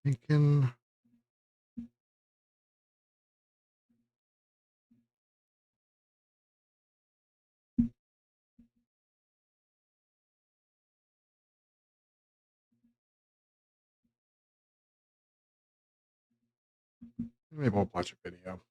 We can. Maybe we'll watch a video.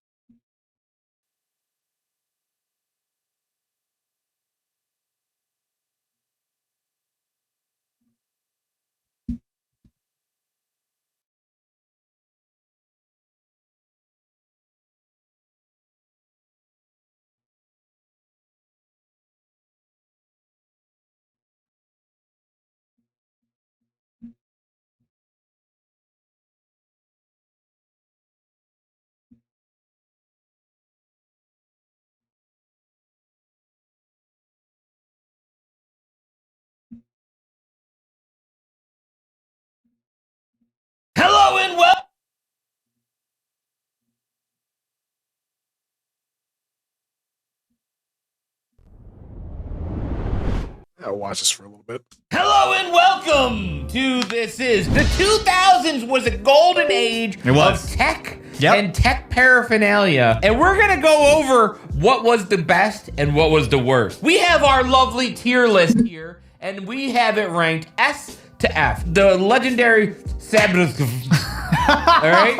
Hello and welcome. I'll watch this for a little bit. Hello and welcome to This Is. The 2000s was a golden age of tech and tech paraphernalia. And we're going to go over what was the best and what was the worst. We have our lovely tier list here, and we have it ranked S to F. The legendary Sabbath. All right?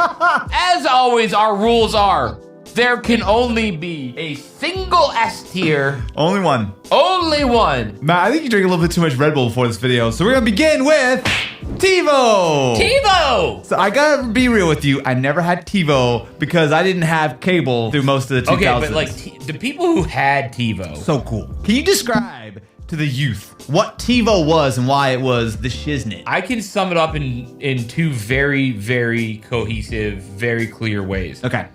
As always, our rules are there can only be a single S tier. Only one. Only one. Matt, I think you drank a little bit too much Red Bull before this video, so we're gonna begin with TiVo. TiVo. So I gotta be real with you. I never had TiVo because I didn't have cable through most of the 2000s. Okay, but like the people who had TiVo. So cool. Can you describe to the youth what TiVo was and why it was the shiznit? I can sum it up in two very, very cohesive, very clear ways. Okay.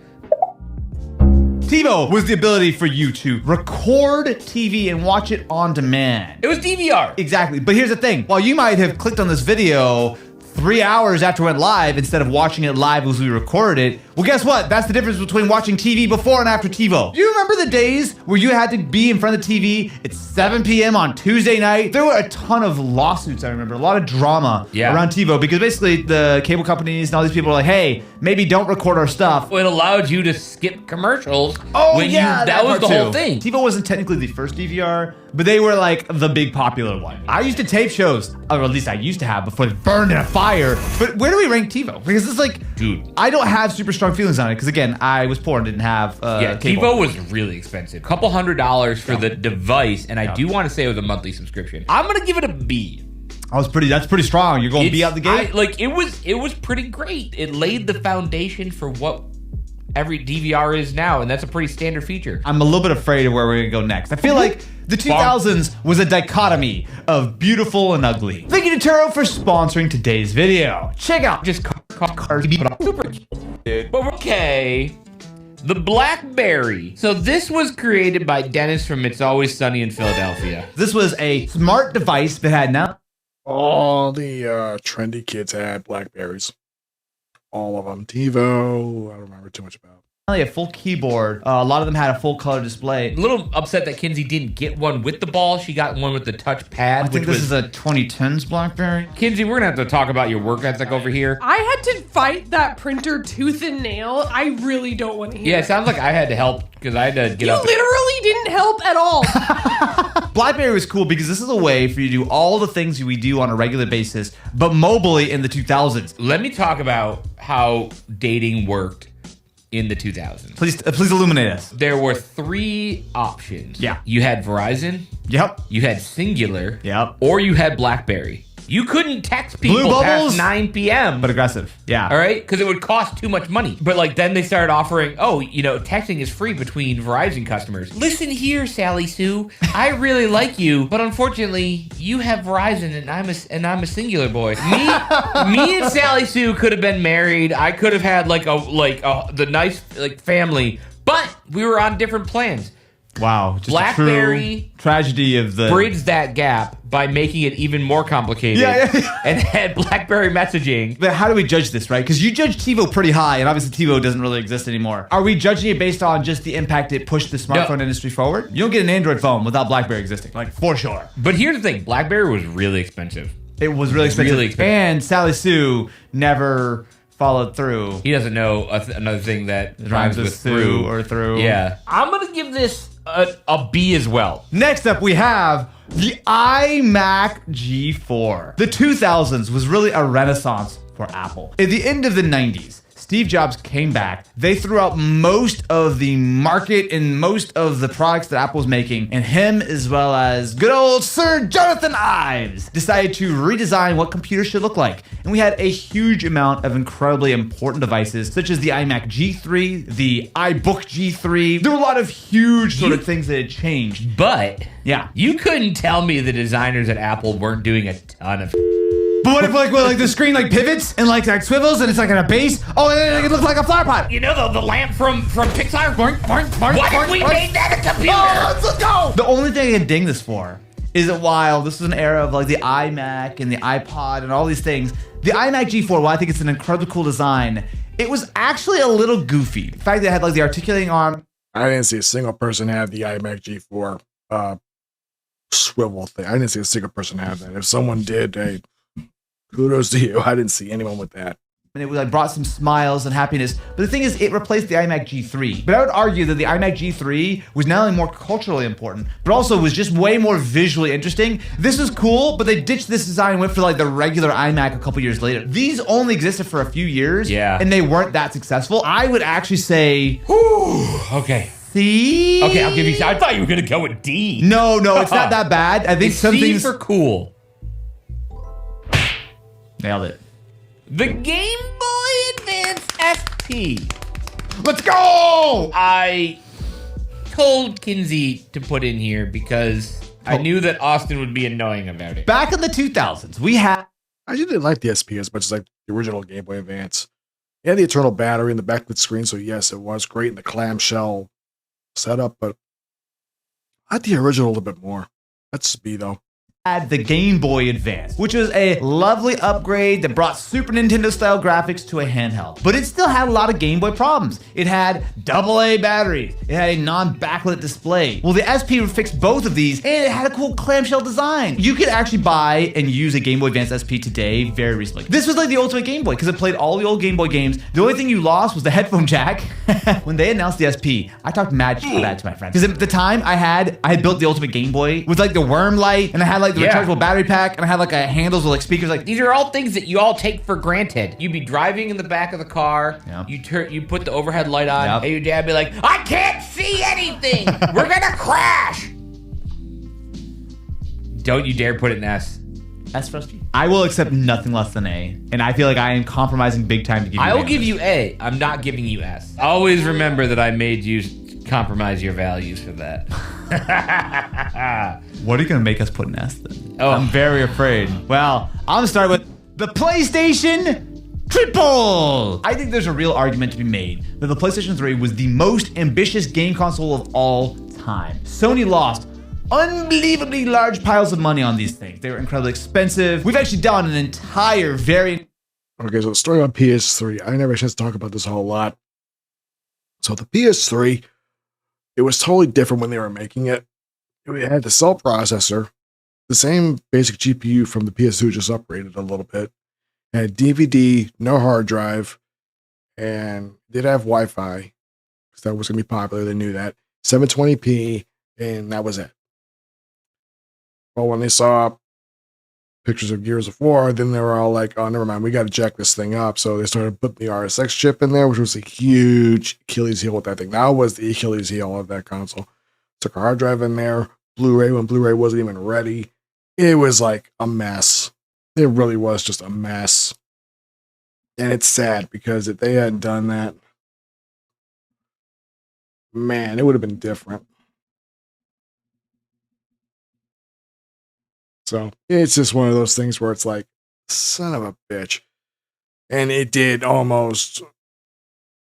TiVo was the ability for you to record TV and watch it on demand. It was DVR. Exactly. But here's the thing. While you might have clicked on this video 3 hours after it went live instead of watching it live as we recorded it, well, guess what? That's the difference between watching TV before and after TiVo. Do you remember the days where you had to be in front of the TV at 7 p.m. on Tuesday night? There were a ton of lawsuits, I remember. A lot of drama around TiVo because basically the cable companies and all these people were like, hey, maybe don't record our stuff. It allowed you to skip commercials. Oh, yeah. That was the whole thing. TiVo wasn't technically the first DVR, but they were like the big popular one. I used to tape shows, or at least I used to have before they burned in a fire. But where do we rank TiVo? Because it's like, dude, I don't have super strong feelings on it because again, I was poor and didn't have cable. TiVo was really expensive. Couple $100 for the device, and I do want to say it was a monthly subscription. I'm gonna give it a B. That's pretty strong. You're going B out the gate? It was pretty great. It laid the foundation for what every DVR is now, and that's a pretty standard feature. I'm a little bit afraid of where we're gonna go next. I feel like the 2000s was a dichotomy of beautiful and ugly. Thank you to Turo for sponsoring today's video. Check out just cars, super dude. But okay. The BlackBerry. So this was created by Dennis from It's Always Sunny in Philadelphia. This was a smart device that had now all the trendy kids had Blackberries. All of them. TiVo, I don't remember too much about. a full keyboard. A lot of them had a full color display. A little upset that Kinsey didn't get one with the ball. She got one with the touch pad. I think this is a 2010s BlackBerry. Kinsey, we're gonna have to talk about your work ethic over here. I had to fight that printer tooth and nail. I really don't want to hear it. Yeah, it sounds like I had to help because I had to get up. You literally didn't help at all. BlackBerry was cool because this is a way for you to do all the things we do on a regular basis, but mobilely in the 2000s. Let me talk about how dating worked in the 2000s. Please illuminate us. There were 3 options. Yeah. You had Verizon. Yep. You had Singular. Yep. Or you had BlackBerry. You couldn't text people past 9 p.m. But aggressive. Yeah. All right? Because it would cost too much money. But like then they started offering, texting is free between Verizon customers. Listen here, Sally Sue. I really like you, but unfortunately, you have Verizon and I'm a Singular boy. Me and Sally Sue could have been married. I could have had the nice family, but we were on different plans. Wow. Just BlackBerry tragedy of the bridged that gap by making it even more complicated and had BlackBerry messaging. But how do we judge this, right? Because you judge TiVo pretty high, and obviously TiVo doesn't really exist anymore. Are we judging it based on just the impact it pushed the smartphone industry forward? You don't get an Android phone without BlackBerry existing, for sure. But here's the thing, BlackBerry was really expensive. It was really expensive. Really expensive. And Sally Sue never followed through. He doesn't know another thing that rhymes with Sue or through. Yeah. I'm going to give this a B as well. Next up, we have the iMac G4. The 2000s was really a renaissance for Apple. At the end of the 90s, Steve Jobs came back. They threw out most of the market and most of the products that Apple was making, and him, as well as good old Sir Jonathan Ives, decided to redesign what computers should look like. And we had a huge amount of incredibly important devices, such as the iMac G3, the iBook G3. There were a lot of huge sort of things that had changed. But Yeah. you couldn't tell me the designers at Apple weren't doing a ton of. But what if like the screen like pivots and like swivels and it's like in a base? Oh, and it looks like a flower pot. You know the lamp from Pixar? What if we made that a computer? Oh, let's go. The only thing I can ding this for is that while this was an era of like the iMac and the iPod and all these things, the iMac G4, while I think it's an incredibly cool design, it was actually a little goofy. The fact that it had like the articulating arm. I didn't see a single person have the iMac G4 swivel thing. I didn't see a single person have that. If someone did, hey, kudos to you. I didn't see anyone with that. And it like brought some smiles and happiness. But the thing is, it replaced the iMac G3. But I would argue that the iMac G3 was not only more culturally important, but also was just way more visually interesting. This was cool, but they ditched this design and went for like the regular iMac a couple years later. These only existed for a few years, and they weren't that successful. I would actually say, Okay. C. Okay, I'll give you. I thought you were gonna go with D. No, it's not that bad. I think some C things for cool. nailed it. The Game Boy Advance SP. Let's go! I told Kinsey to put in here because I knew that Austin would be annoying about it. Back in the 2000s, we had. I actually didn't like the SP as much as like the original Game Boy Advance. It had the internal battery in the backlit screen, so yes, it was great in the clamshell setup, but I like the original a little bit more. That's B though. Had the Game Boy Advance, which was a lovely upgrade that brought Super Nintendo style graphics to a handheld. But it still had a lot of Game Boy problems. It had AA batteries. It had a non-backlit display. Well, the SP fixed both of these, and it had a cool clamshell design. You could actually buy and use a Game Boy Advance SP today very recently. This was like the ultimate Game Boy because it played all the old Game Boy games. The only thing you lost was the headphone jack. When they announced the SP, I talked mad shit about it to my friends. Because at the time, I had built the ultimate Game Boy with like the worm light, and I had like the rechargeable battery pack, and I had like a handles with like speakers. Like these are all things that you all take for granted. You'd be driving in the back of the car. Yep. You put the overhead light on, and your dad be like, "I can't see anything. We're gonna crash." Don't you dare put it in S. that's frustrating. I will accept nothing less than A, and I feel like I am compromising big time to give you. I will give you A. I'm not giving you S. Always remember that I made you compromise your values for that. What are you gonna make us put an S then? Oh. I'm very afraid. Well, I'm gonna start with the PlayStation Triple. I think there's a real argument to be made that the PlayStation 3 was the most ambitious game console of all time. Sony lost unbelievably large piles of money on these things. They were incredibly expensive. We've actually done an entire variant. Okay, so the story about PS3, I never had a chance to talk about this a whole lot. So the PS3, it was totally different when they were making it. It had the cell processor, the same basic GPU from the PS2, just upgraded a little bit. It had DVD, no hard drive, and did have Wi-Fi, because that was going to be popular. They knew that. 720p, and that was it. Well, when they saw pictures of Gears of War, then they were all like, oh, never mind, we got to jack this thing up. So they started putting the RSX chip in there, which was a huge Achilles heel with that thing. That was the Achilles heel of that console. Took a hard drive in there, Blu-ray when Blu-ray wasn't even ready. It was like a mess. It really was just a mess. And it's sad because if they hadn't done that, man, it would have been different. So it's just one of those things where it's like, son of a bitch. And it did almost,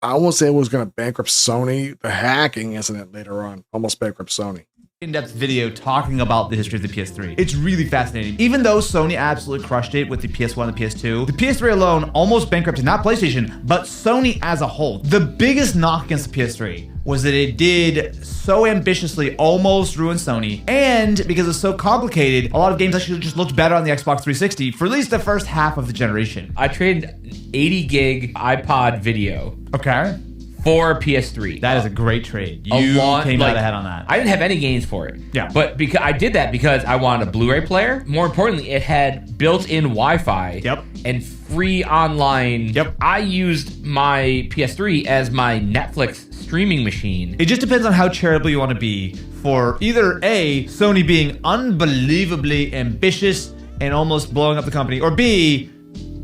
I won't say it was going to bankrupt Sony. The hacking incident later on almost bankrupt Sony. In-depth video talking about the history of the PS3. It's really fascinating. Even though Sony absolutely crushed it with the PS1 and the PS2, the PS3 alone almost bankrupted not PlayStation, but Sony as a whole. The biggest knock against the PS3 was that it did so ambitiously almost ruin Sony, and because it's so complicated, a lot of games actually just looked better on the Xbox 360 for at least the first half of the generation. I traded 80 gig iPod video. Okay. For PS3. That is a great trade. You came out ahead on that. I didn't have any games for it. Yeah. But because I did that because I wanted a Blu-ray player. More importantly, it had built-in Wi-Fi. Yep. And free online. Yep. I used my PS3 as my Netflix streaming machine. It just depends on how charitable you want to be for either A, Sony being unbelievably ambitious and almost blowing up the company, or B,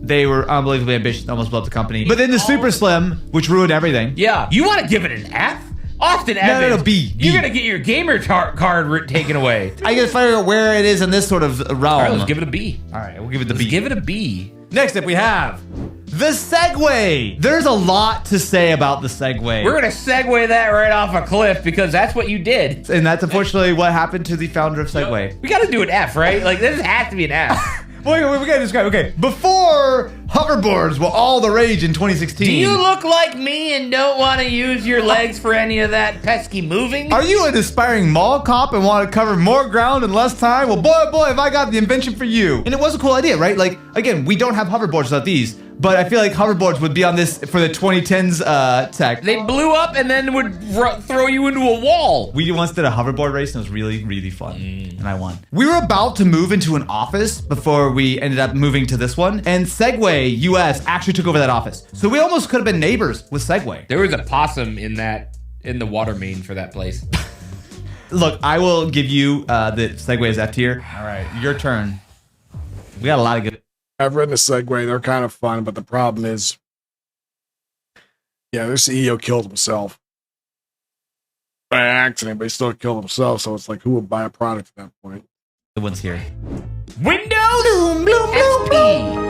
they were unbelievably ambitious and almost blew up the company. But then the Super Slim, which ruined everything. Yeah. You want to give it an F? Austin Evans. No, B. You're going to get your gamer card taken away. I gotta figure out where it is in this sort of realm. All right, let's give it a B. All right, we'll give it the Let's B. give it a B. Next up, we have the Segway. There's a lot to say about the Segway. We're going to segue that right off a cliff because that's what you did. And that's unfortunately what happened to the founder of Segway. We got to do an F, right? Like, this has to be an F. Wait, we gotta describe. Okay, before hoverboards were all the rage in 2016. Do you look like me and don't want to use your legs for any of that pesky moving? Are you an aspiring mall cop and want to cover more ground in less time? Well, boy, have I got the invention for you. And it was a cool idea, right? Like, again, we don't have hoverboards without these, but I feel like hoverboards would be on this for the 2010s tech. They blew up and then would throw you into a wall. We once did a hoverboard race and it was really, really fun. And I won. We were about to move into an office before we ended up moving to this one. And Segway US actually took over that office. So we almost could have been neighbors with Segway. There was a possum in the water main for that place. Look, I will give you the Segway is F tier. All right, your turn. We got a lot of good. I've ridden the Segway. They're kind of fun, but the problem is, their CEO killed himself by accident, but he still killed himself. So it's like, who would buy a product at that point? The ones here. Windows XP.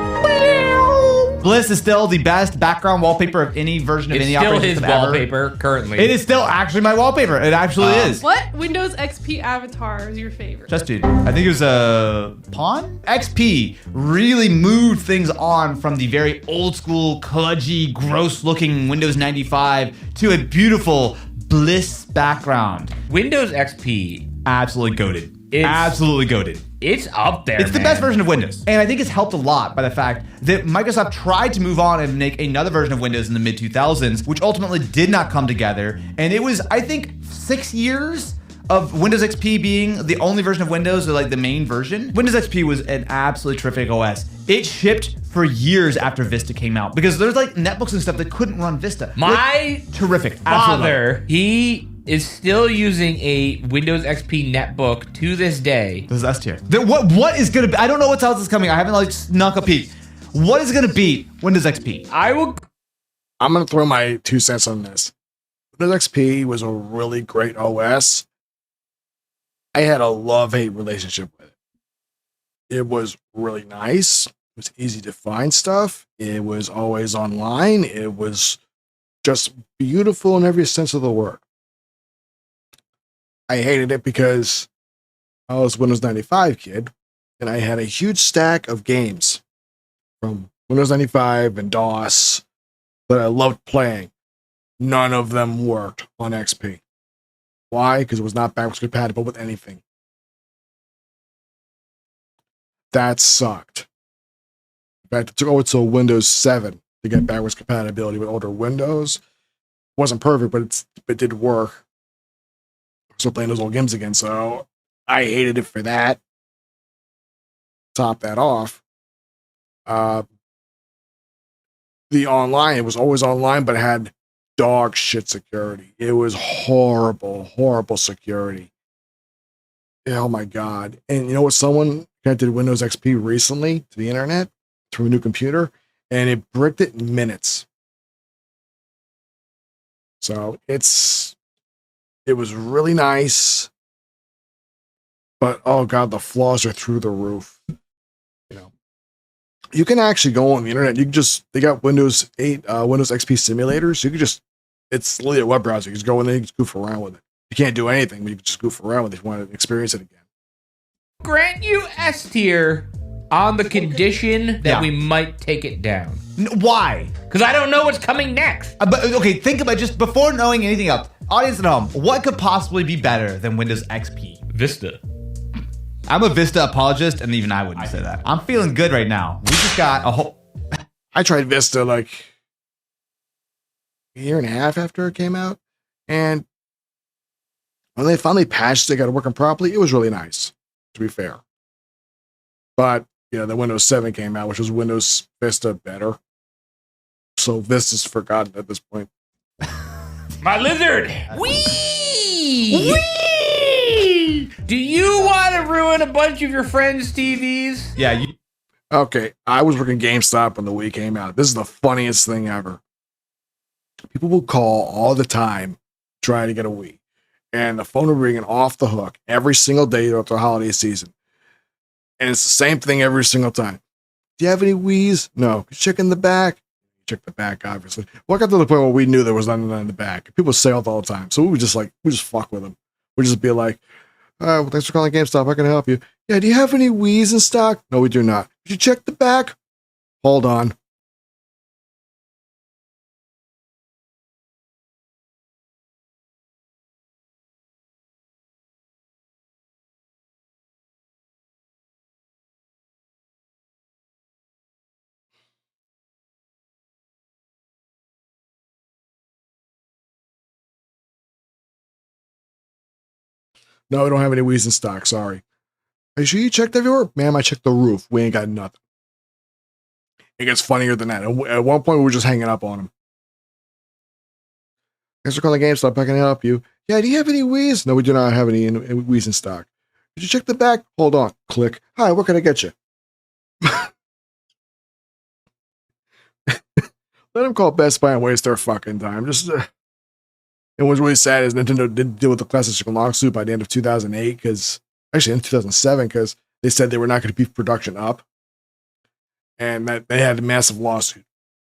Bliss is still the best background wallpaper of any version of any operating system ever. It's still his wallpaper currently. It is still actually my wallpaper. It actually is. What Windows XP avatar is your favorite? Just dude. I think it was a Pawn? XP really moved things on from the very old school, kludgy, gross looking Windows 95 to a beautiful Bliss background. Windows XP. Absolutely goated. Absolutely goated. It's up there. It's the best version of Windows. And I think it's helped a lot by the fact that Microsoft tried to move on and make another version of Windows in the mid 2000s, which ultimately did not come together. And it was, I think, 6 years of Windows XP being the only version of Windows, or like the main version. Windows XP was an absolutely terrific OS. It shipped for years after Vista came out because there's like netbooks and stuff that couldn't run Vista. My terrific father, he is still using a Windows XP netbook to this day. This is S tier. What is gonna be? I don't know what else is coming. I haven't like snuck a peek. What is gonna beat Windows XP? I'm gonna throw my 2 cents on this. Windows XP was a really great OS. I had a love-hate relationship with it. It was really nice. It was easy to find stuff. It was always online. It was just beautiful in every sense of the word. I hated it because I was a Windows 95 kid, and I had a huge stack of games from Windows 95 and DOS that I loved playing. None of them worked on XP. Why? Because it was not backwards compatible with anything. That sucked. In fact, it took over to Windows 7 to get backwards compatibility with older Windows. It wasn't perfect, but it did work. Still playing those old games again, so I hated it for that. Top that off. The online, it was always online, but it had dog shit security. It was horrible security. Oh my God. And you know what? Someone connected Windows XP recently to the internet through a new computer, and it bricked it in minutes. So it was really nice, but oh God, the flaws are through the roof. You know, you can actually go on the internet. They got Windows 8, Windows XP simulators. You can it's literally a web browser. You just go in there, you just goof around with it. You can't do anything, but you can just goof around with it if you want to experience it again. Grant you S tier on the condition that we might take it down. Why? Because I don't know what's coming next. But okay, think about just before knowing anything else. Audience at home, what could possibly be better than Windows XP? Vista. I'm a Vista apologist, and even I wouldn't say that. I'm feeling good right now. We just got a whole... I tried Vista like a year and a half after it came out, and when they finally patched it, got it working properly, it was really nice, to be fair. But, the Windows 7 came out, which was Windows Vista better. So Vista's forgotten at this point. My lizard! Whee! Whee! Do you want to ruin a bunch of your friends' TVs? Yeah, Okay, I was working GameStop when the Wii came out. This is the funniest thing ever. People will call all the time trying to get a Wii. And the phone will be ringing off the hook every single day throughout the holiday season. And it's the same thing every single time. Do you have any Wiis? No. Check in the back. Check the back, obviously. Well, I got to the point where we knew there was nothing in the back. People say it all the time. So we just fuck with them. We just be like, all right, well, thanks for calling GameStop. How can I help you? Yeah, do you have any Wiis in stock? No, we do not. Did you check the back? Hold on. No, we don't have any Wiis in stock. Sorry. Are you sure you checked everywhere? Ma'am, I checked the roof. We ain't got nothing. It gets funnier than that. At one point, we were just hanging up on him. Thanks for calling GameStop. How can I help you? Yeah, do you have any Wiis? No, we do not have any Wiis in stock. Did you check the back? Hold on. Click. Hi, what can I get you? Let them call Best Buy and waste their fucking time. And what's really sad is Nintendo didn't deal with the classic lawsuit by the end of 2008, actually in 2007, because they said they were not going to beef production up. And that they had a massive lawsuit.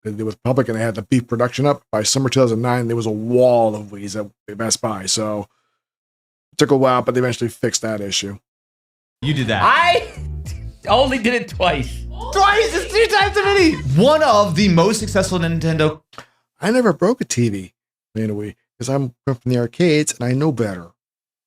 It was public and they had to beef production up. By summer 2009, there was a wall of Wiis at Best Buy. So it took a while, but they eventually fixed that issue. You did that. I only did it twice. Twice? It's 2 times as many. One of the most successful Nintendo. I never broke a TV playing a Wii because I'm from the arcades and I know better.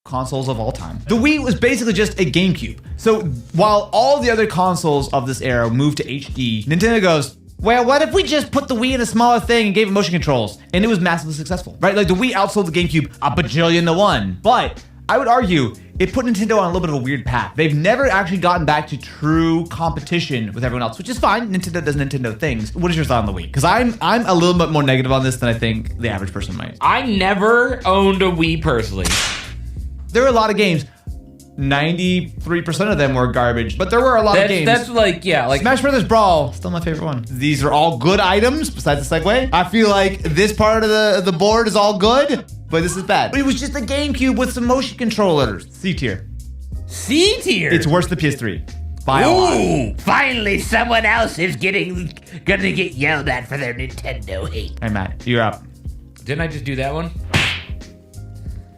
Consoles of all time. The Wii was basically just a GameCube. So while all the other consoles of this era moved to HD, Nintendo goes, well, what if we just put the Wii in a smaller thing and gave it motion controls? And it was massively successful, right? Like the Wii outsold the GameCube a bajillion to 1. But I would argue it put Nintendo on a little bit of a weird path. They've never actually gotten back to true competition with everyone else, which is fine. Nintendo does Nintendo things. What is your thought on the Wii? Because I'm a little bit more negative on this than I think the average person might. I never owned a Wii personally. There were a lot of games. 93% of them were garbage, but there were a lot of games. That's like Smash Brothers Brawl, still my favorite one. These are all good items, besides the Segway. I feel like this part of the board is all good, but this is bad. It was just a GameCube with some motion controllers. C tier. C tier? It's worse than PS3. By a lot. Finally someone else is gonna get yelled at for their Nintendo hate. Hey, Matt, you're up. Didn't I just do that one?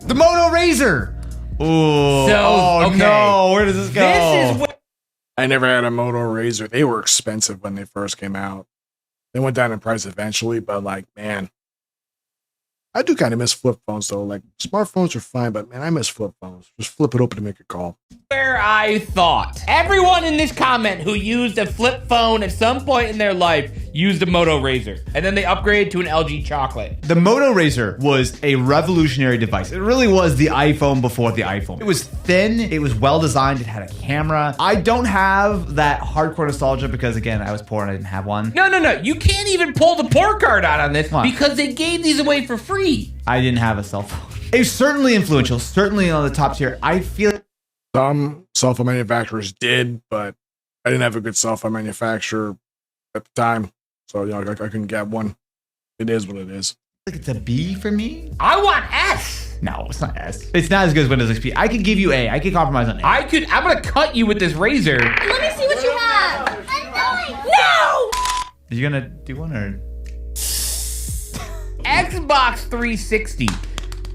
The Moto Razor. Ooh. Okay. No, where does this go? This is what I never had a Moto Razor. They were expensive when they first came out. They went down in price eventually, but like, man, I do kind of miss flip phones though. Like smartphones are fine, but man, I miss flip phones. Just flip it open to make a call. where I thought. Everyone in this comment who used a flip phone at some point in their life used a Moto Razor. And then they upgraded to an LG Chocolate. The Moto Razor was a revolutionary device. It really was the iPhone before the iPhone. It was thin, it was well designed, it had a camera. I don't have that hardcore nostalgia because again, I was poor and I didn't have one. No. You can't even pull the port card out on this because they gave these away for free. I didn't have a cell phone. It was certainly influential, certainly on the top tier. I feel some cell phone manufacturers did, but I didn't have a good cell phone manufacturer at the time. So, I couldn't get one. It is what it is. like it's a B for me. I want S. No, it's not S. It's not as good as Windows XP. I could give you A. I could compromise on A. I'm gonna cut you with this razor. Let me see what you have. No! Are you gonna do one or? Xbox 360.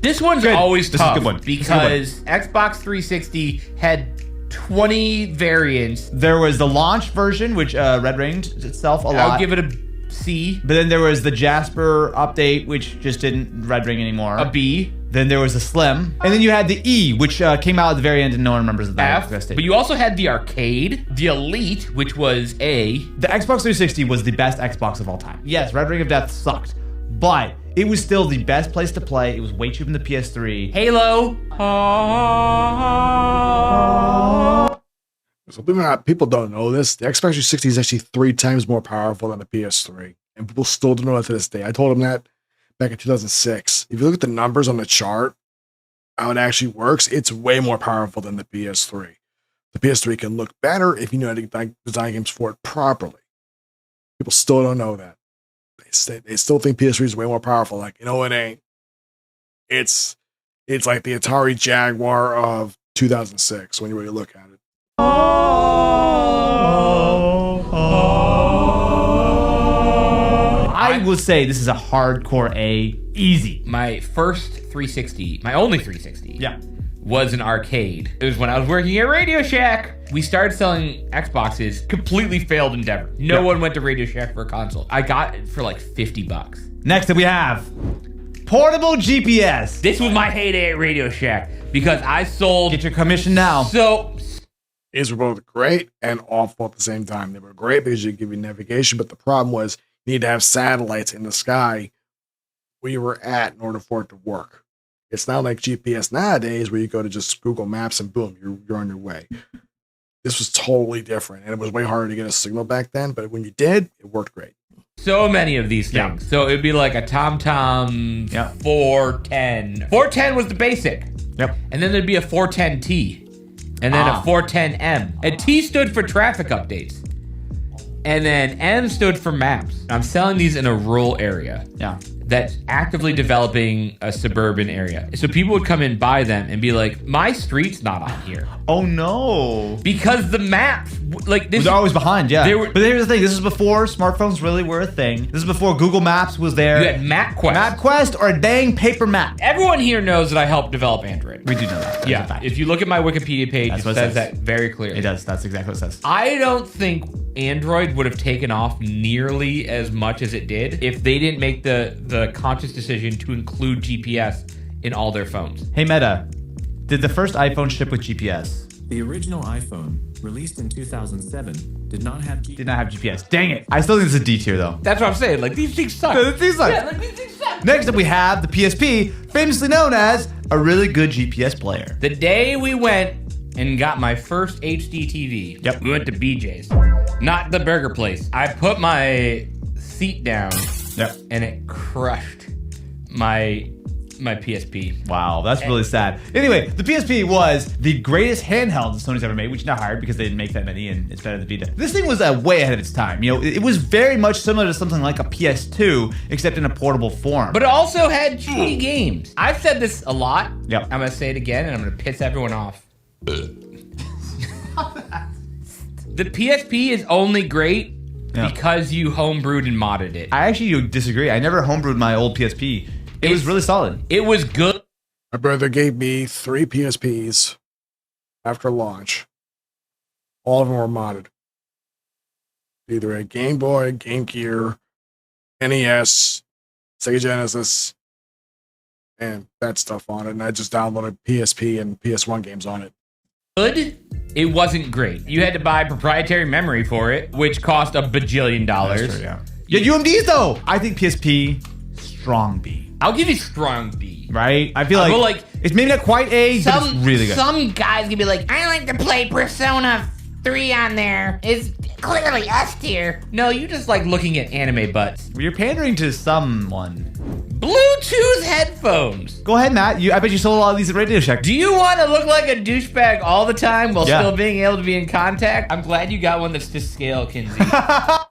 This one's Good. always This is a tough good one. because Xbox 360 had 20 variants. There was the launch version, which red ringed itself a lot. I'll give it a C. But then there was the Jasper update, which just didn't red ring anymore. A B. Then there was the Slim. And then you had the E, which came out at the very end and no one remembers that. F. But you also had the Arcade, the Elite, which was A. The Xbox 360 was the best Xbox of all time. Yes, Red Ring of Death sucked, but it was still the best place to play. It was way cheaper than the PS3. Halo. So believe it or not, people don't know this. The Xbox 360 is actually 3 times more powerful than the PS3. And people still don't know that to this day. I told them that back in 2006. If you look at the numbers on the chart, how it actually works, it's way more powerful than the PS3. The PS3 can look better if you know how to design games for it properly. People still don't know that. They still think PS3 is way more powerful. Like, it ain't. It's like the Atari Jaguar of 2006 when you really look at it. I will say this is a hardcore A, easy. My first 360, my only 360, Yeah. was an arcade. It was when I was working at Radio Shack. We started selling Xboxes, completely failed endeavor. No one went to Radio Shack for a console. I got it for like $50. Next up we have portable GPS. This was my heyday at Radio Shack because I sold Get your commission now. These were both great and awful at the same time. They were great because you give you navigation, but the problem was you need to have satellites in the sky where you were at in order for it to work. It's not like GPS nowadays where you go to just Google Maps and boom, you're on your way. This was totally different, and it was way harder to get a signal back then, but when you did, it worked great. so many of these things. Yeah. So it'd be like a TomTom 410. 410 was the basic. Yep. And then there'd be a 410T. And then a 410M. And T stood for traffic updates. And then M stood for maps. I'm selling these in a rural area. Yeah. That's actively developing a suburban area. So people would come in, buy them, and be like, my street's not on here. Oh no. Because the maps, like this. It was always behind, yeah. They were- But here's the thing, this is before smartphones really were a thing. This is before Google Maps was there. You had MapQuest. MapQuest or a dang paper map. Everyone here knows that I helped develop Android. We do know that. That's a Yeah. fact. If you look at my Wikipedia page, That's it what it says says. that very clearly. It does. That's exactly what it says. I don't think Android would have taken off nearly as much as it did if they didn't make the conscious decision to include GPS in all their phones. Hey Meta, did the first iPhone ship with GPS? The original iPhone, released in 2007, did not have Did not have GPS. Dang it. I still think this is a D tier though. That's what I'm saying. Like, these things suck. No, these suck. Yeah, like, these things suck. Next up we have the PSP, famously known as a really good GPS player. The day we went and got my first HD TV, Yep. we went to BJ's, not the burger place. I put my seat down, Yep. and it crushed my PSP. Wow, that's really sad. Anyway, the PSP was the greatest handheld that Sony's ever made, which is not hard because they didn't make that many and it's better than Vita. This thing was way ahead of its time. You know, it was very much similar to something like a PS2, except in a portable form. But it also had shitty games. I've said this a lot. Yep. I'm going to say it again, and I'm going to piss everyone off. The PSP is only great because you homebrewed and modded it. I actually disagree. I never homebrewed my old PSP. It was really solid. It was good. My brother gave me 3 PSPs after launch. All of them were modded. Either a Game Boy, Game Gear, NES, Sega Genesis, and that stuff on it. And I just downloaded PSP and PS1 games on it. Good. It wasn't great. You had to buy proprietary memory for it, which cost $1 bajillion. That's true, yeah. Yeah, UMDs though. I think PSP, strong B. I'll give you strong B. Right? I feel I'll go like it's maybe not quite A, but it's really good. Some guys can be like, I like to play Persona 3 on there. It's clearly S tier. No, you just like looking at anime butts. You're pandering to someone. Bluetooth headphones. Go ahead, Matt. I bet you sold a lot of these at Radio Shack. Do you want to look like a douchebag all the time while Yeah. still being able to be in contact? I'm glad you got one that's to scale, Kinsey.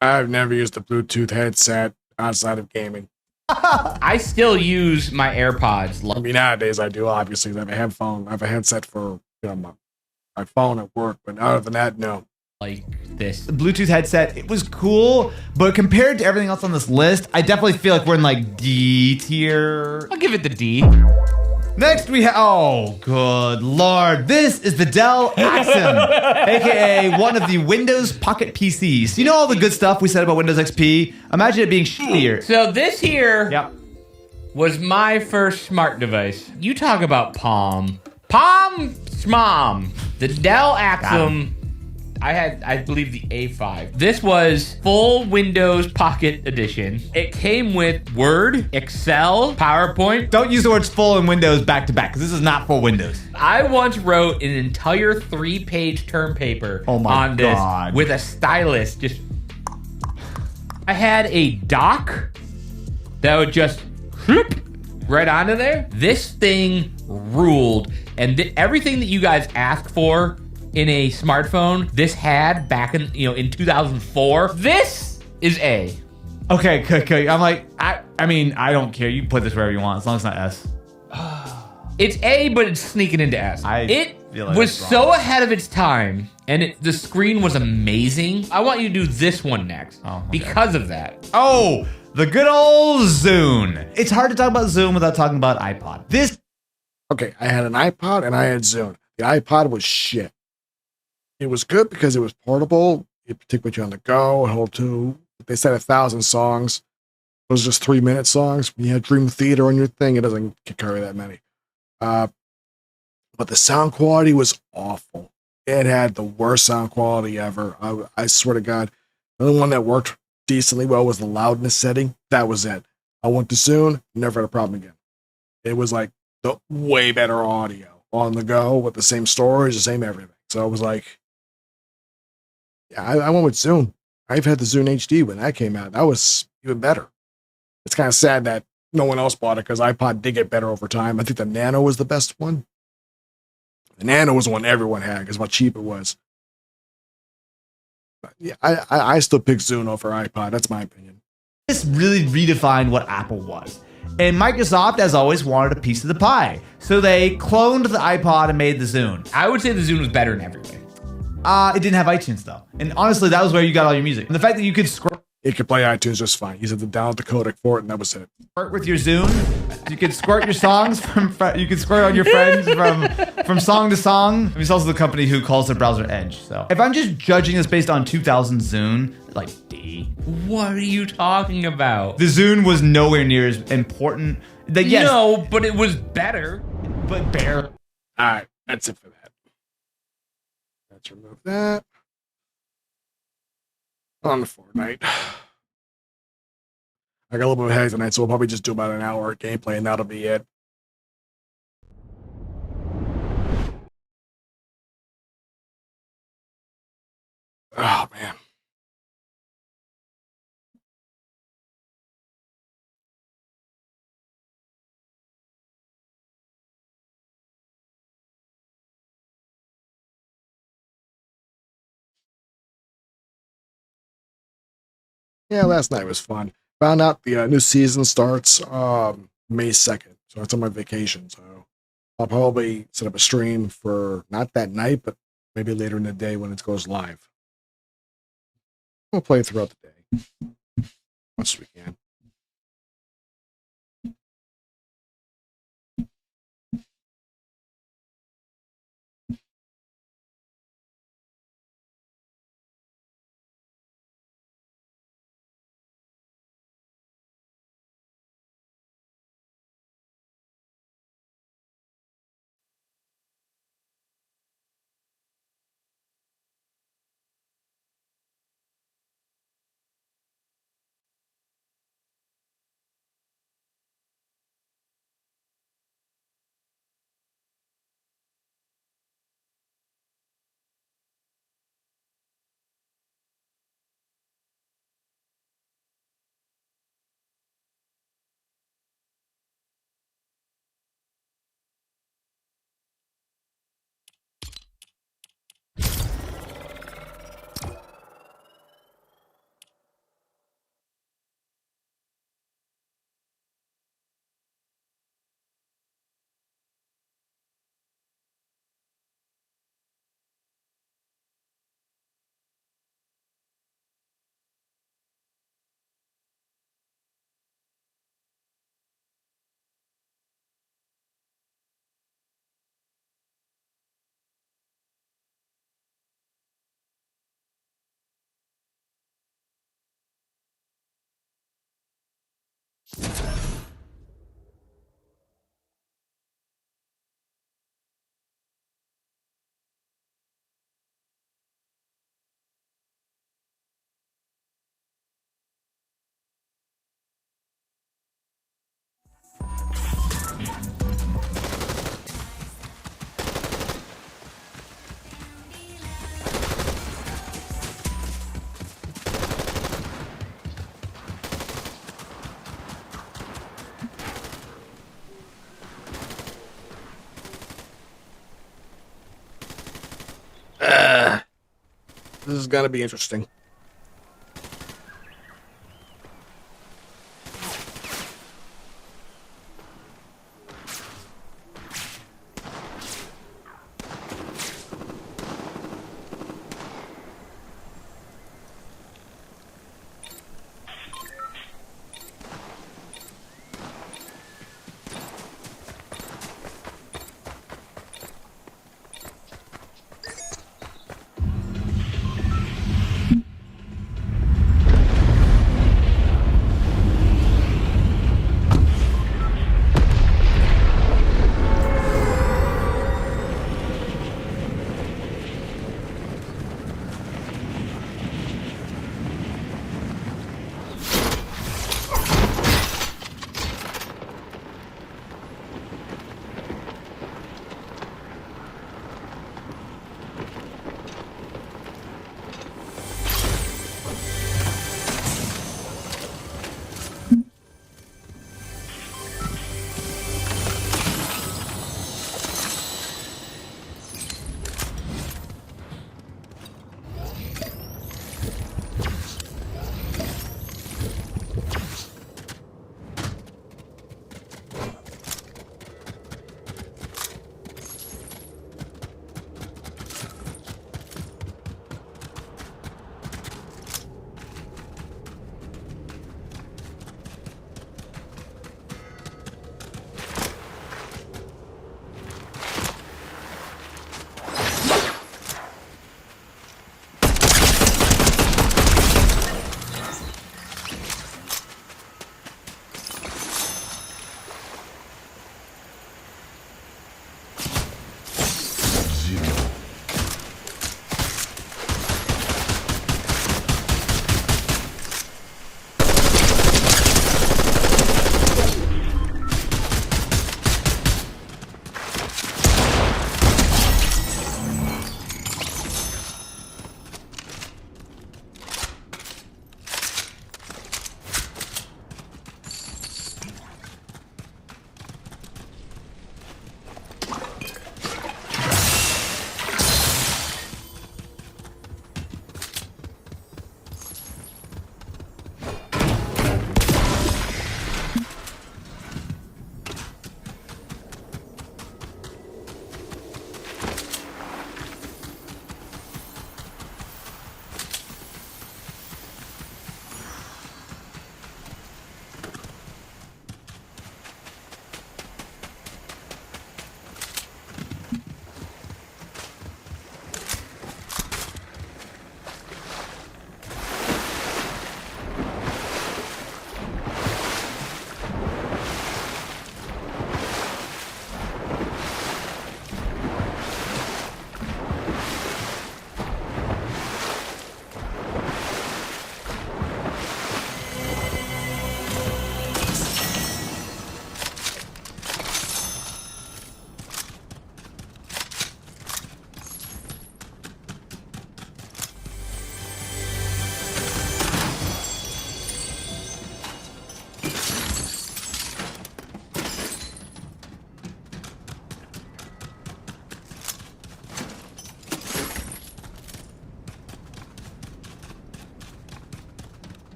I've never used a Bluetooth headset outside of gaming. I still use my AirPods. I mean, nowadays I do, obviously. I have a headphone. I have a headset for my phone at work, but other than that, no. Like this. The Bluetooth headset, it was cool, but compared to everything else on this list, I definitely feel like we're in like D tier. I'll give it the D. Next we have, oh, good Lord. This is the Dell Axum, aka one of the Windows Pocket PCs. You know all the good stuff we said about Windows XP? Imagine it being shittier. So this here Yep. was my first smart device. You talk about Palm. Palm Schmom. The Dell Axum. I had, I believe, the A5. This was full Windows Pocket Edition. It came with Word, Excel, PowerPoint. Don't use the words full and Windows back to back, because this is not full Windows. I once wrote an entire 3-page term paper on this with a stylus. Just, I had a dock that would just whoop right onto there. This thing ruled, and everything that you guys asked for in a smartphone, this had back in in 2004. This is A. Okay. I'm like, I mean, I don't care. You can put this wherever you want, as long as it's not S. It's A, but it's sneaking into S. It was so ahead of its time, and the screen was amazing. I want you to do this one next because of that. Oh, the good old Zune. It's hard to talk about Zune without talking about iPod. Okay, I had an iPod and I had Zune. The iPod was shit. It was good because it was portable. It could put you on the go. Hold to. They said 1,000 songs. It was just 3-minute songs. When you had Dream Theater on your thing, it doesn't carry that many. But the sound quality was awful. It had the worst sound quality ever. I swear to God. The only one that worked decently well was the loudness setting. That was it. I went to Zune, never had a problem again. It was like the way better audio on the go with the same storage, the same everything. So I was like, yeah, I went with Zune. I've had the Zune HD when that came out. That was even better. It's kind of sad that no one else bought it because iPod did get better over time. I think the Nano was the best one. The Nano was the one everyone had because of how cheap it was. But yeah, I still pick Zune over iPod. That's my opinion. This really redefined what Apple was. And Microsoft, as always, wanted a piece of the pie. So they cloned the iPod and made the Zune. I would say the Zune was better in every way. It didn't have iTunes, though. And honestly, that was where you got all your music. And the fact that you could scroll It could play iTunes just fine. You had to download the codec for it, and that was it. with your Zune, you could squirt your songs you could squirt on your friends from song to song. I mean, it's also the company who calls their browser Edge. So if I'm just judging this based on 2000 Zune, like D. What are you talking about? The Zune was nowhere near as important. Yes, No, but it was better. but barely. All right, that's it for that. Let's remove that. On the Fortnite. I got a little bit of a headache tonight, so we'll probably just do about an hour of gameplay, and that'll be it. Oh, man. Yeah, last night was fun. Found out the new season starts May 2nd, so it's on my vacation. So I'll probably set up a stream for not that night, but maybe later in the day when it goes live. We'll play it throughout the day, much as we can. This is gonna be interesting.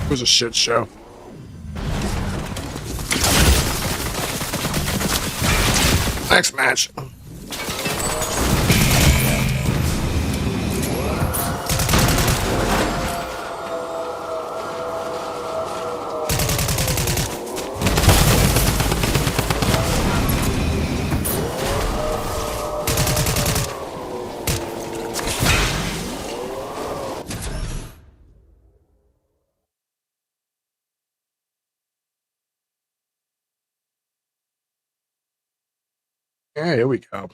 It was a shit show. Next match. Yeah, here we go.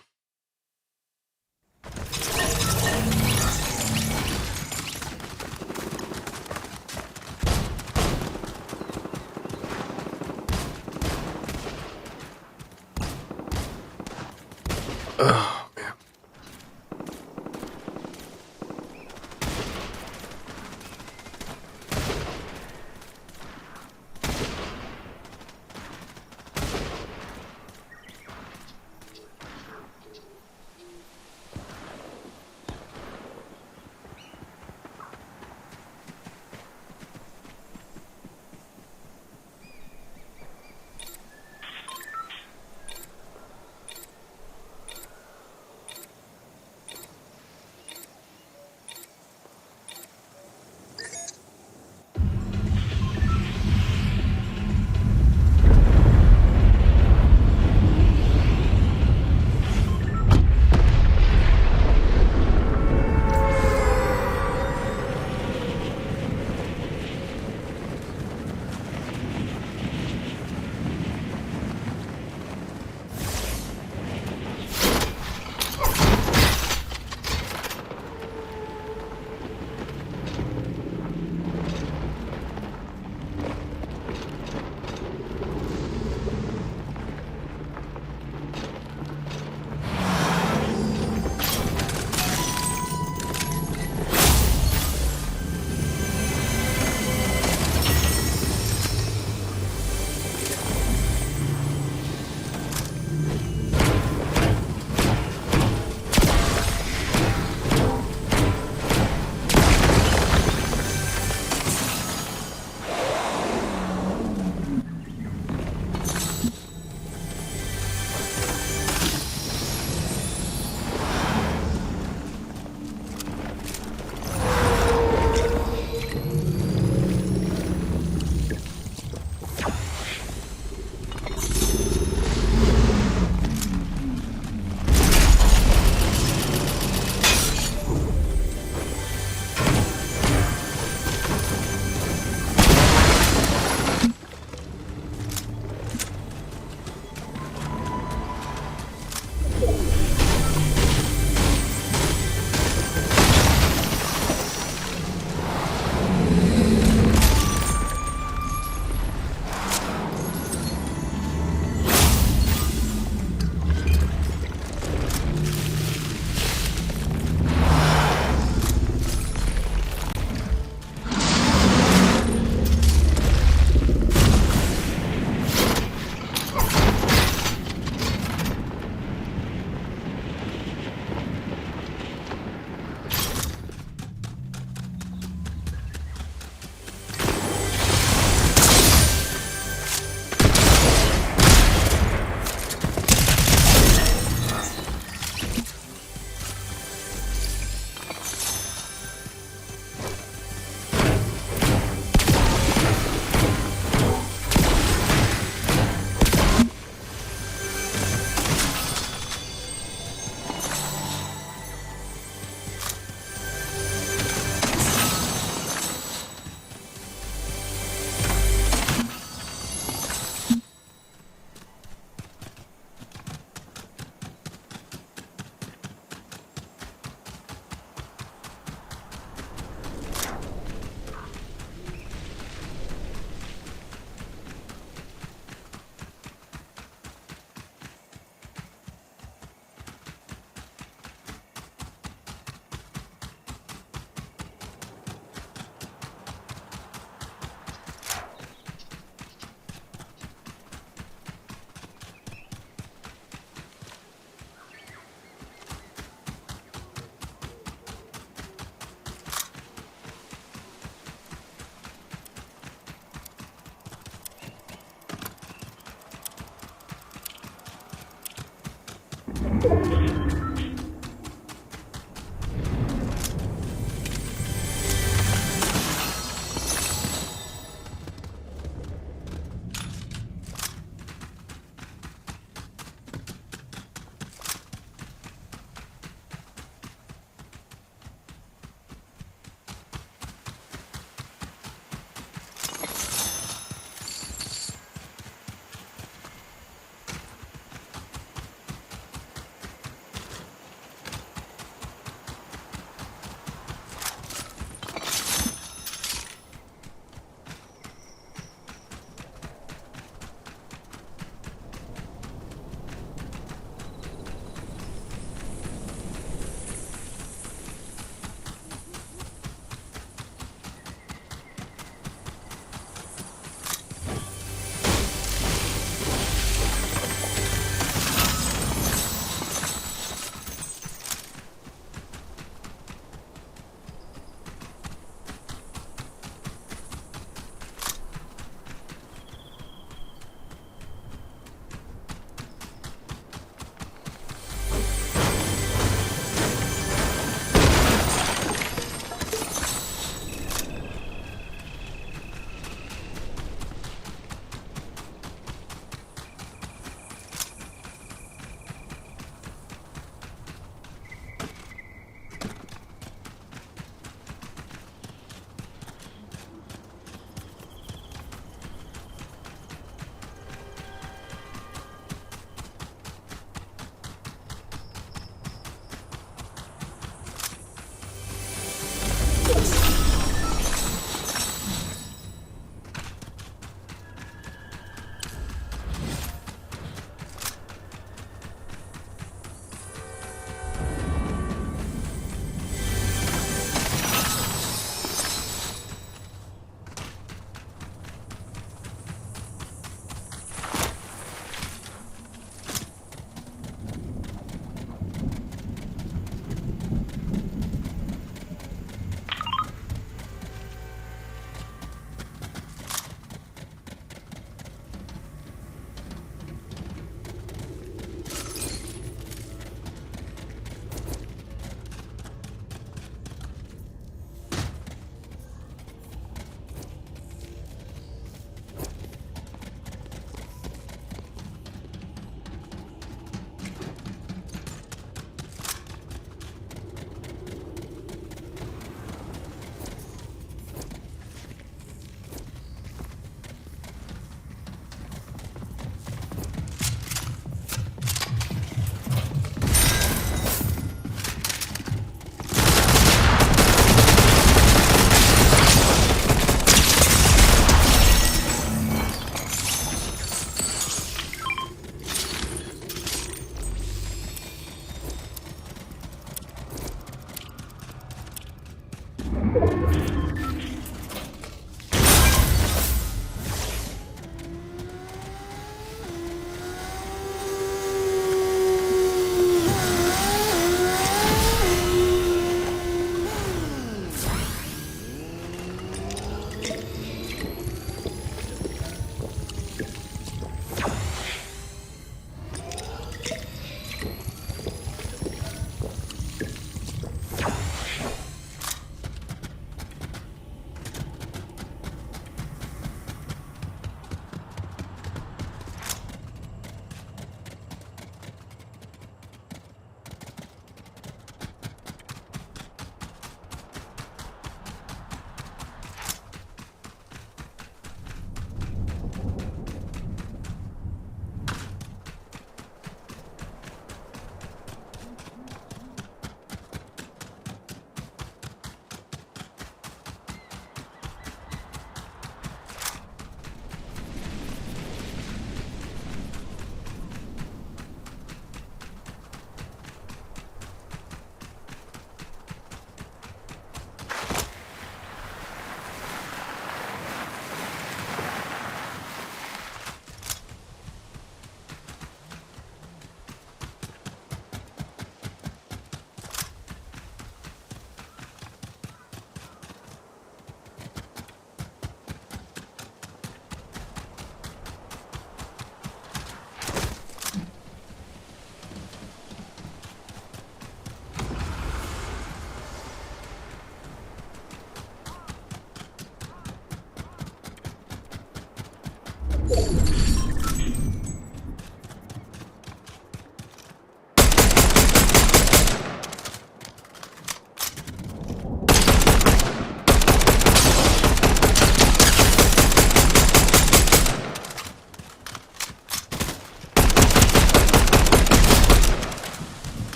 Oh, man.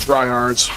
Tryhards.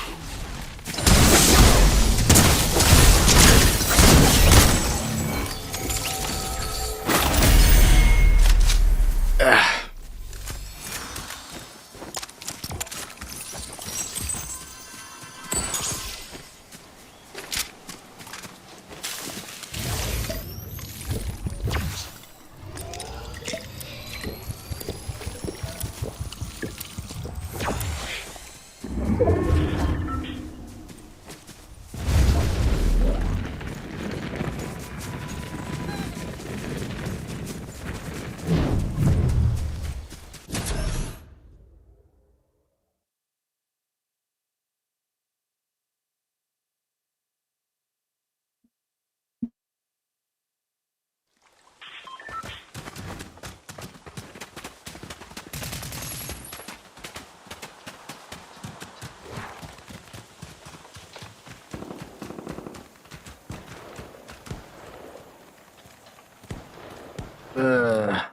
Oh,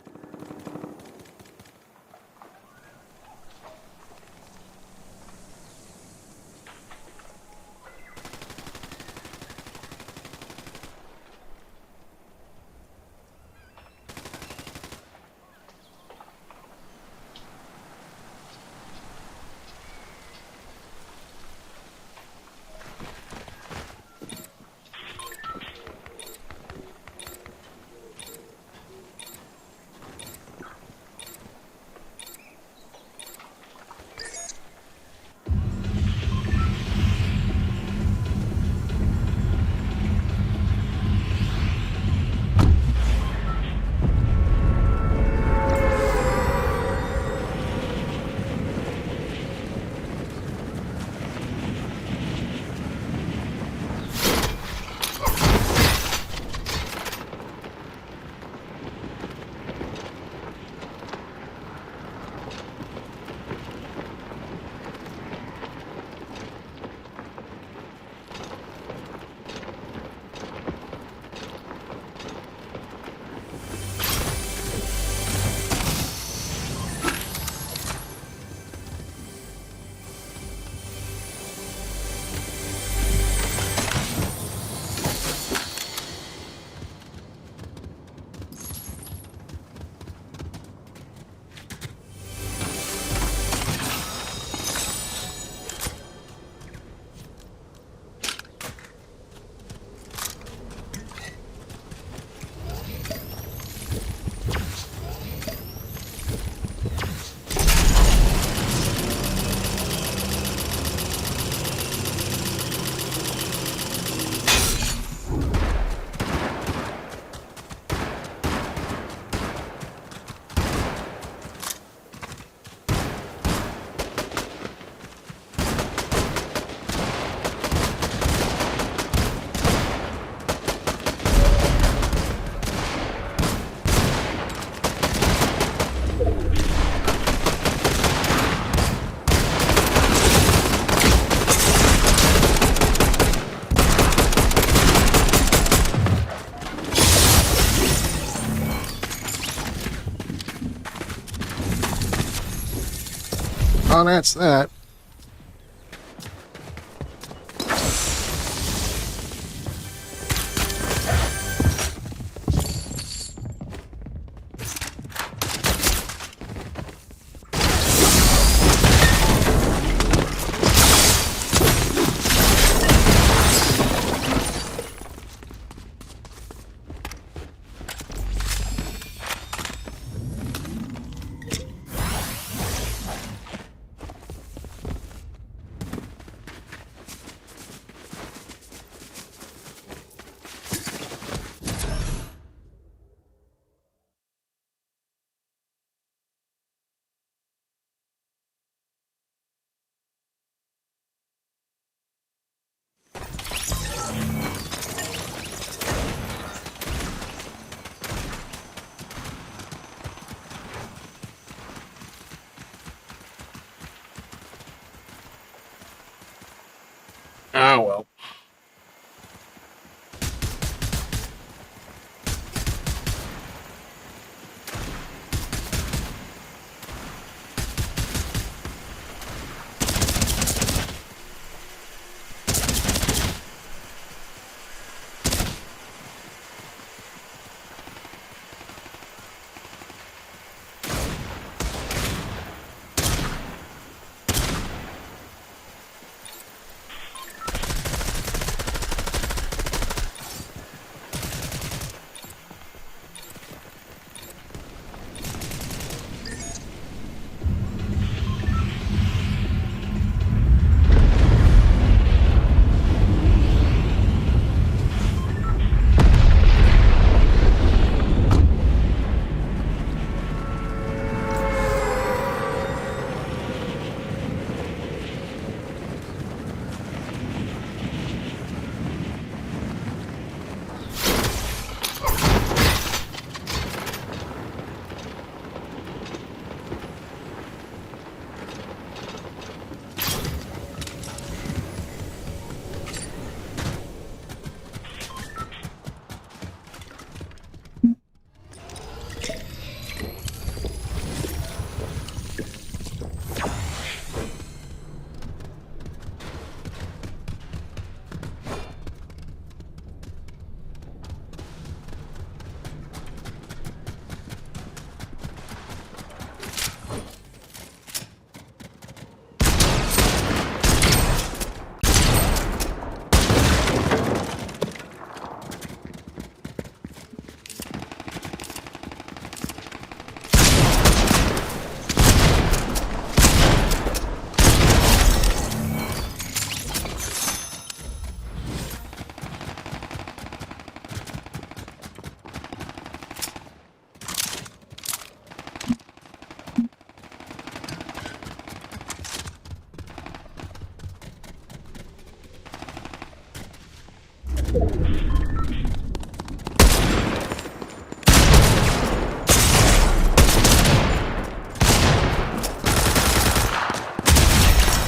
that's that.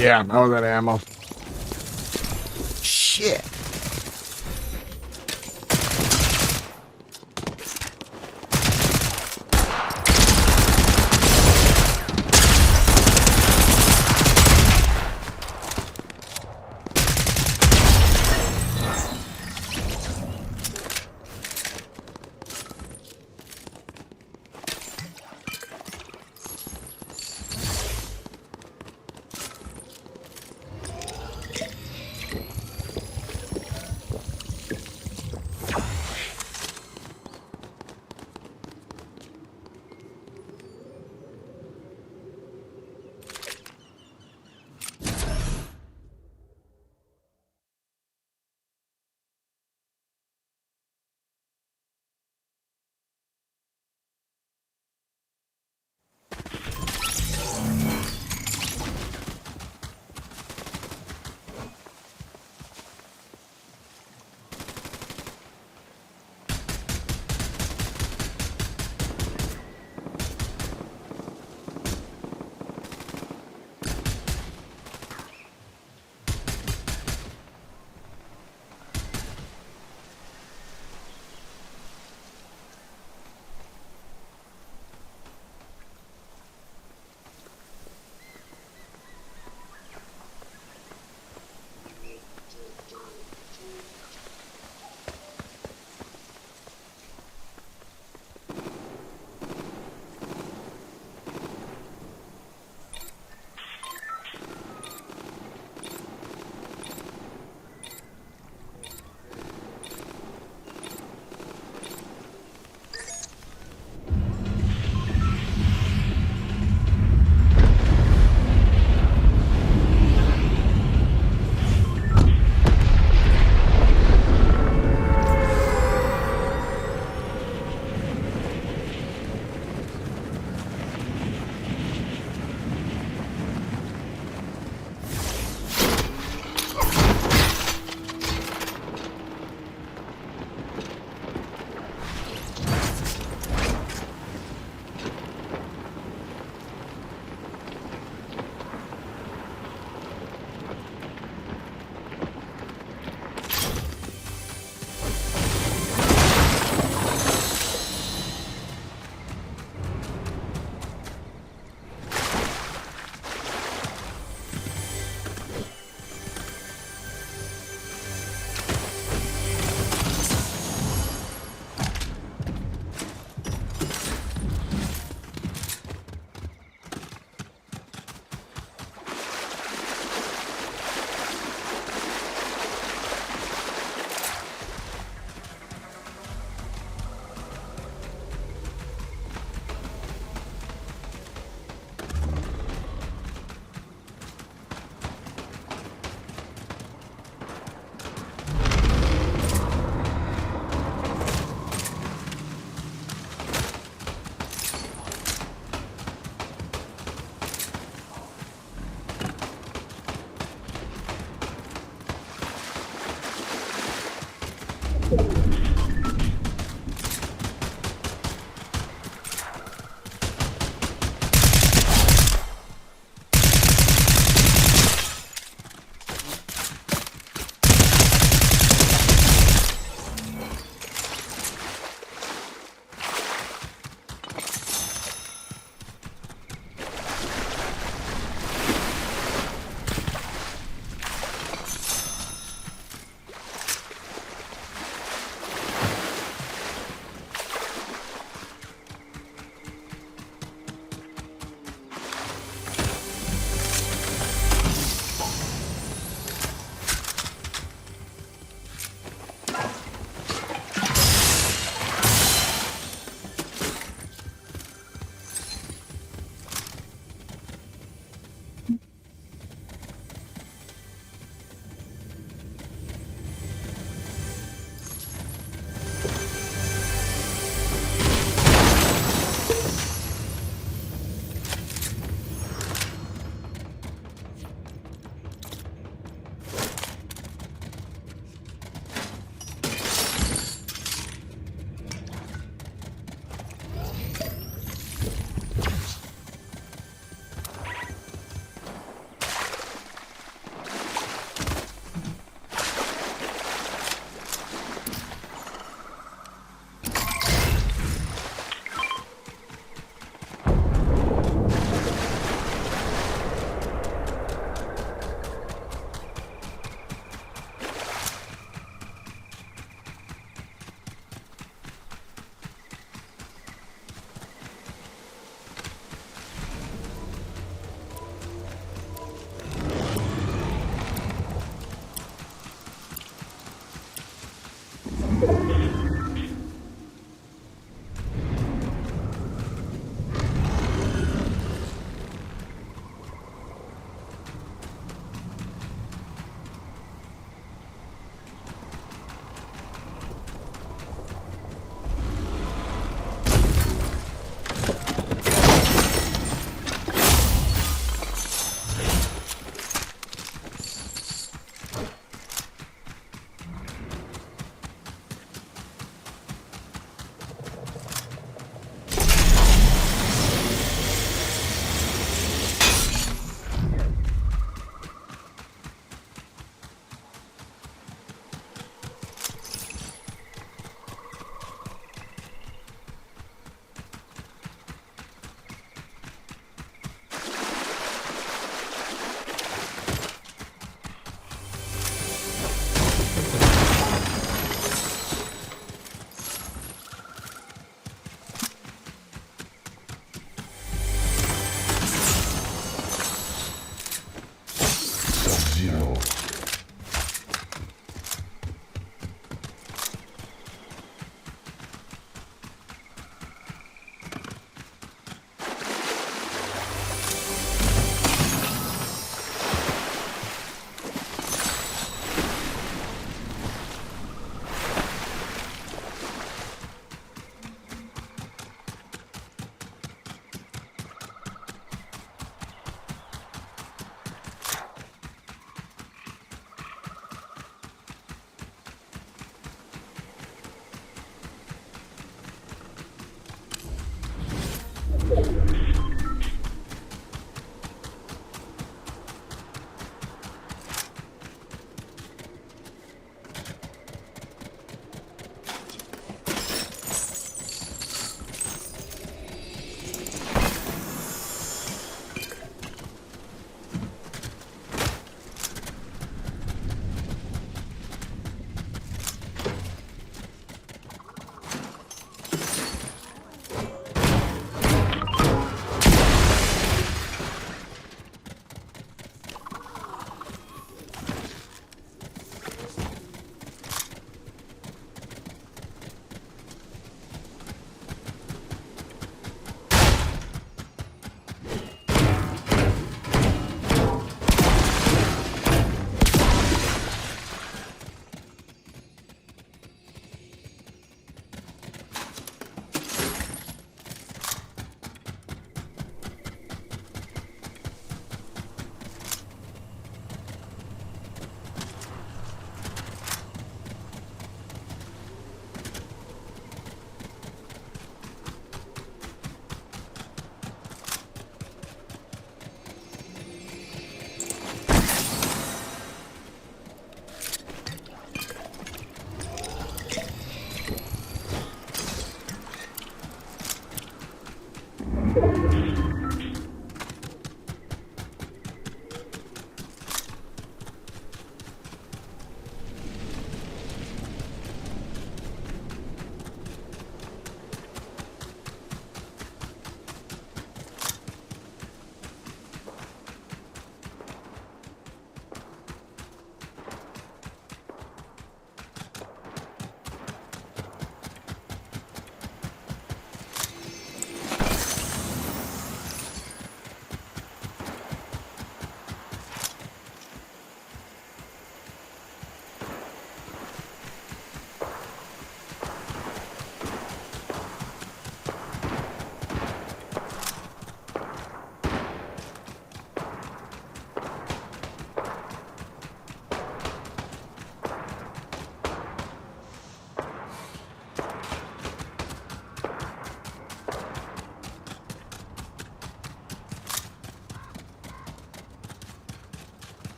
Yeah, I was out of ammo. Shit.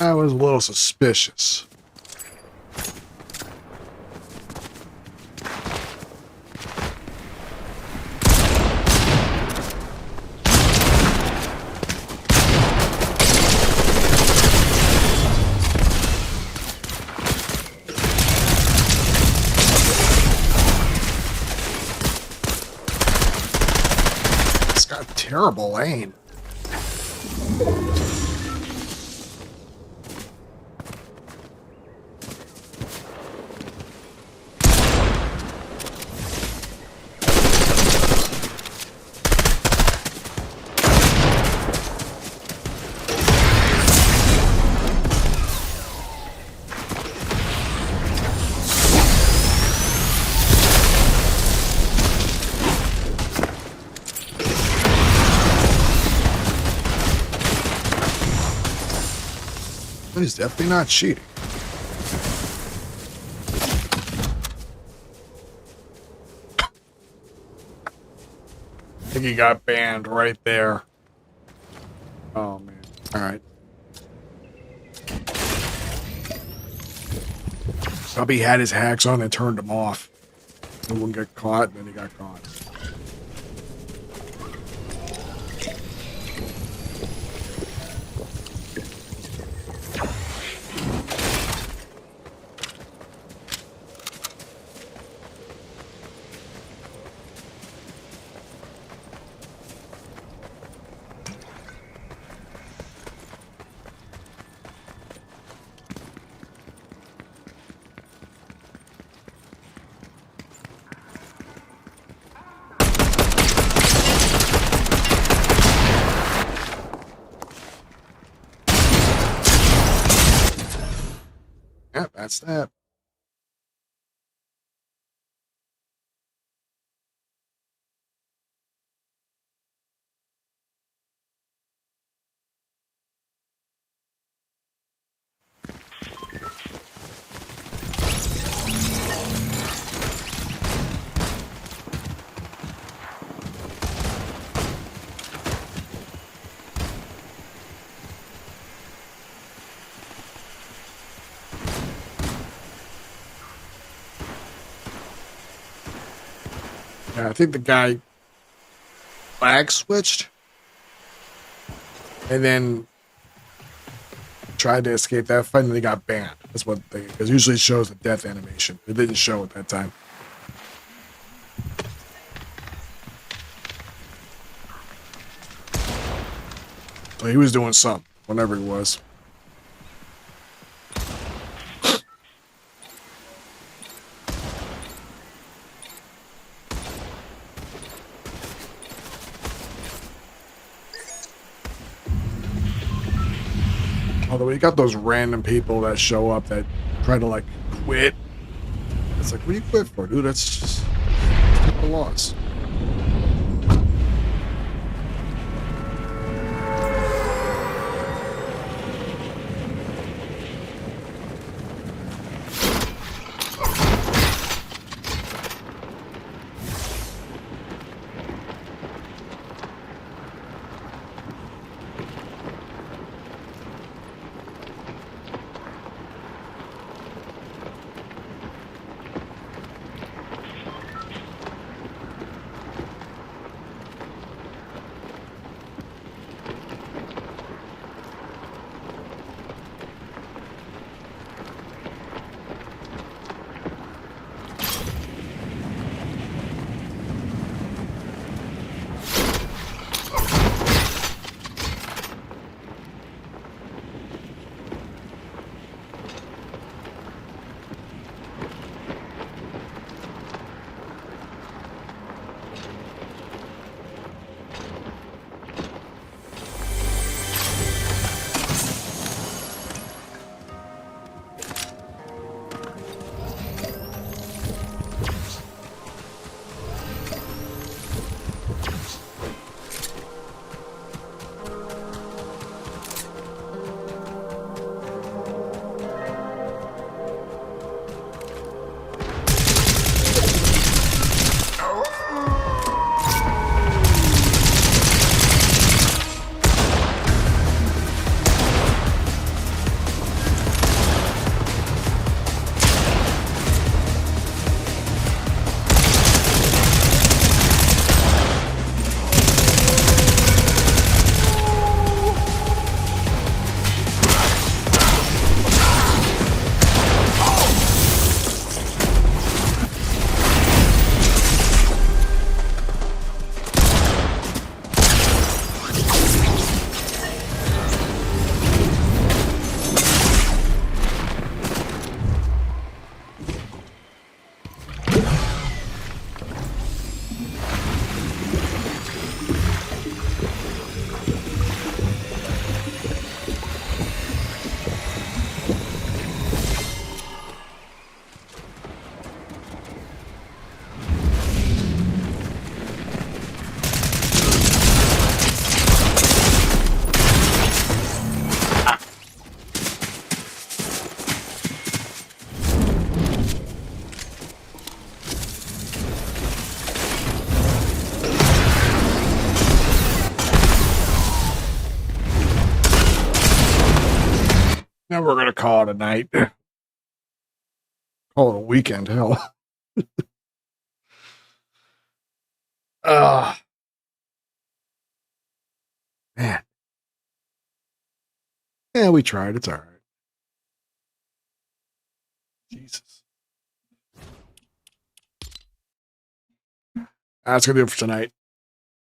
That was a little suspicious. It's got terrible aim. He's definitely not cheating. I think he got banned right there. Oh, man. All right. Probably had his hacks on and turned them off. He wouldn't get caught, and then he got caught. Yeah, that's that. Yeah, I think the guy lag switched and then tried to escape that fight and they got banned. That's what they, because usually it shows the death animation. It didn't show at that time. So he was doing something, whatever it was. Although you got those random people that show up that try to like quit. It's like, what do you quit for, dude? That's just a loss. we're gonna call it a night. Call it a weekend, hell. Man. Yeah, we tried. It's all right. Jesus. That's gonna do it for tonight.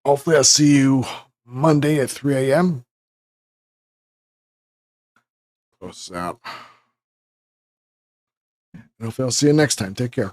Hopefully, I'll see you Monday at 3 a.m. Close this out. And hopefully, I'll see you next time. Take care.